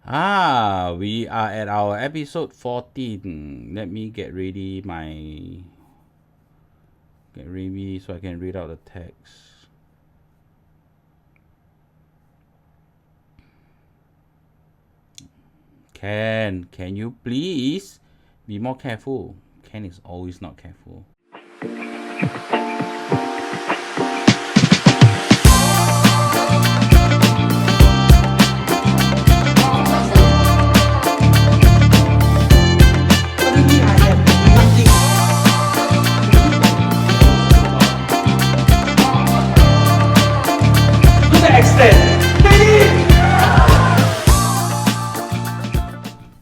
We are at our episode 14. Let me get ready so I can read out the text. Can you please be more careful? Ken is always not careful.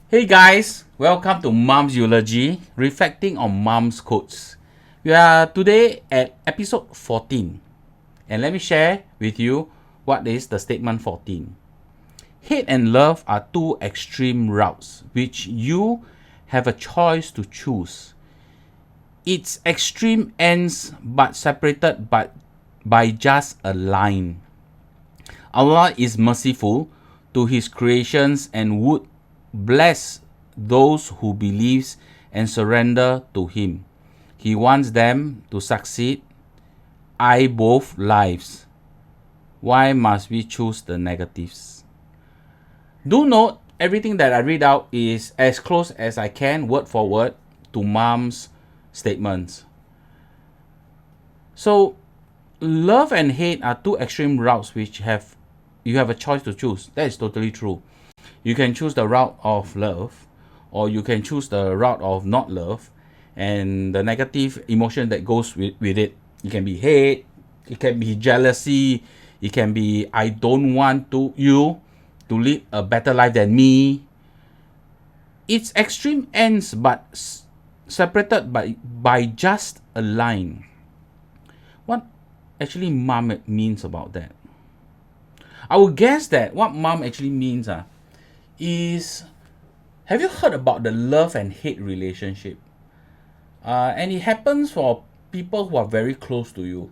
Hey guys, welcome to Mom's Eulogy, reflecting on Mom's quotes. We are today at episode 14, and let me share with you what is the statement 14. Hate and love are two extreme routes which you have a choice to choose. Its extreme ends but separated by just a line. Allah is merciful to His creations and would bless those who believes and surrender to Him. He wants them to succeed. I both lives. Why must we choose the negatives? Do note, everything that I read out is as close as I can, word for word, to Mom's statements. So, love and hate are two extreme routes which you have a choice to choose. That is totally true. You can choose the route of love, or you can choose the route of not love, and the negative emotion that goes with it. It can be hate, it can be jealousy, it can be I don't want you to lead a better life than me. Its extreme ends but separated by just a line. What actually Mom means about that? I would guess that what Mom actually means is, have you heard about the love and hate relationship? And it happens for people who are very close to you.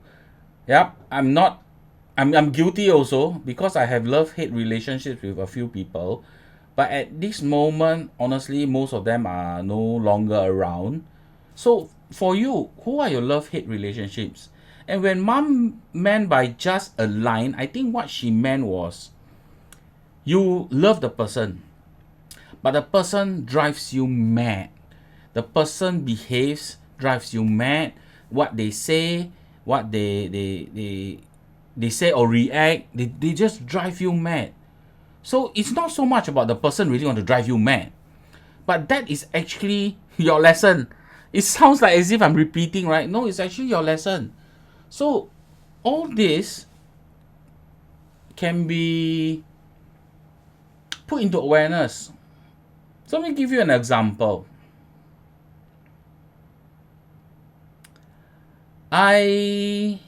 Yep, I'm guilty also, because I have love-hate relationships with a few people. But at this moment, honestly, most of them are no longer around. So for you, who are your love-hate relationships? And when Mom meant by just a line, I think what she meant was, you love the person, but the person drives you mad. The person behaves, drives you mad. What they say, what they say or react, they just drive you mad. So it's not so much about the person really want to drive you mad, but that is actually your lesson. It sounds like as if I'm repeating, right? No, it's actually your lesson. So all this can be put into awareness. So let me give you an example. I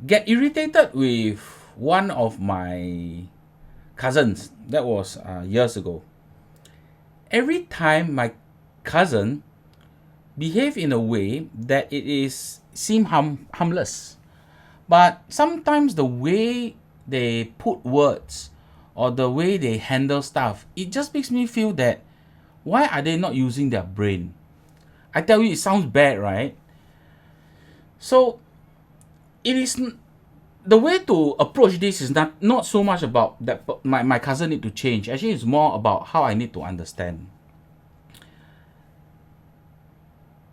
get irritated with one of my cousins. That was years ago. Every time my cousin behave in a way that seem harmless, but sometimes the way they put words or the way they handle stuff, it just makes me feel that, why are they not using their brain? I tell you, it sounds bad, right? So it is the way to approach this is not so much about that my cousin need to change. Actually, it's more about how I need to understand.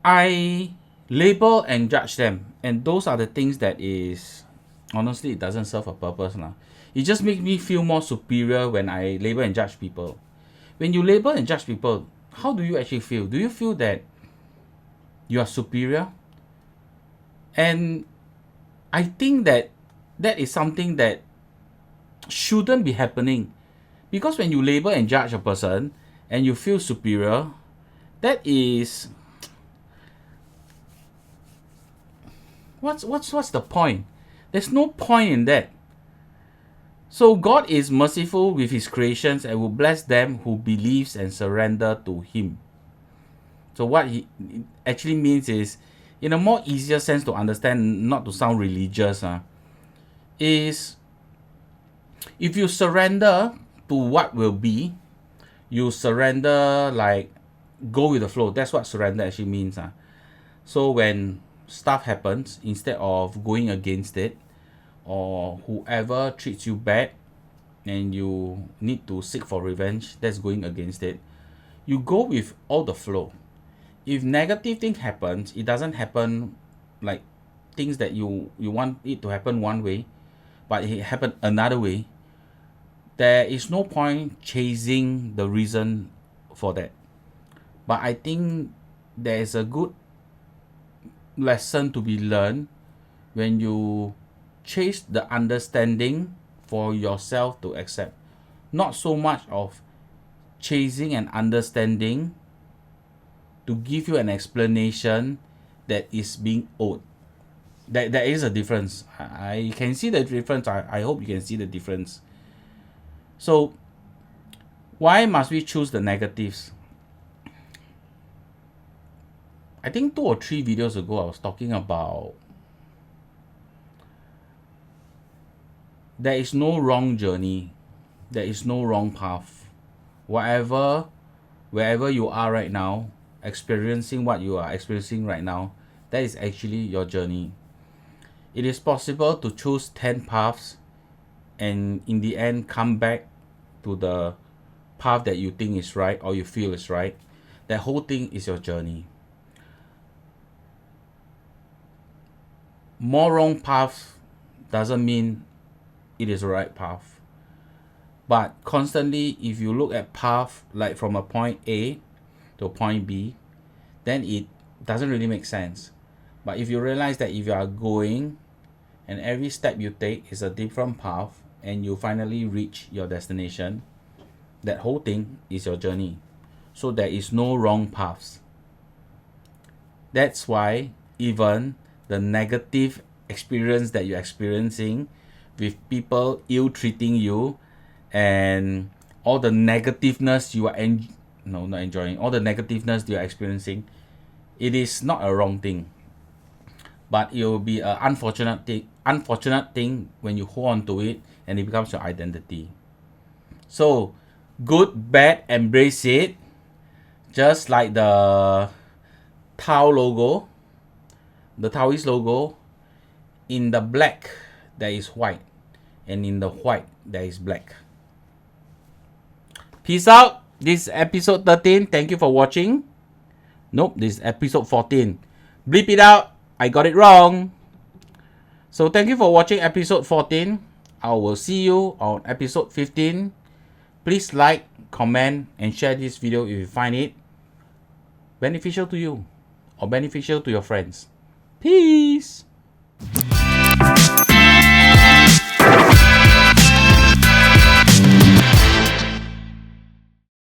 I label and judge them, and those are the things that is, honestly, it doesn't serve a purpose now. It just makes me feel more superior when I label and judge people. When you label and judge people, how do you actually feel? Do you feel that you are superior? And I think that is something that shouldn't be happening, because when you label and judge a person and you feel superior, that is, what's the point? There's no point in that. So God is merciful with His creations and will bless them who believes and surrender to Him. So what He actually means is, in a more easier sense to understand, not to sound religious, is if you surrender to what will be. You surrender, like go with the flow. That's what surrender actually means. So when stuff happens, instead of going against it, or whoever treats you bad and you need to seek for revenge, that's going against it. You go with all the flow. If negative thing happens, it doesn't happen like things that you want it to happen one way, but it happened another way. There is no point chasing the reason for that. But I think there is a good lesson to be learned when you chase the understanding for yourself to accept. Not so much of chasing an understanding to give you an explanation that is being owed. There is a difference. I can see the difference. I hope you can see the difference. So why must we choose the negatives? I think 2 or 3 videos ago I was talking about there is no wrong journey. There is no wrong path. Wherever you are right now, experiencing what you are experiencing right now, that is actually your journey. It is possible to choose 10 paths and in the end come back to the path that you think is right or you feel is right. That whole thing is your journey. More wrong paths doesn't mean it is the right path. But constantly, if you look at path like from a point A to a point B, then it doesn't really make sense. But if you realize that if you are going and every step you take is a different path and you finally reach your destination, that whole thing is your journey. So there is no wrong paths. That's why even the negative experience that you're experiencing with people ill-treating you and all the negativeness you are not enjoying, all the negativeness you're experiencing, it is not a wrong thing. But it will be an unfortunate thing when you hold on to it and it becomes your identity. So good, bad, embrace it. Just like the Tao logo, the Taoist logo, in the black there is white, and in the white there is black. Peace out. This is episode 13. Thank you for watching. Nope, this is episode 14. Bleep it out. I got it wrong. So thank you for watching episode 14. I will see you on episode 15. Please like, comment, and share this video if you find it beneficial to you or beneficial to your friends. Peace.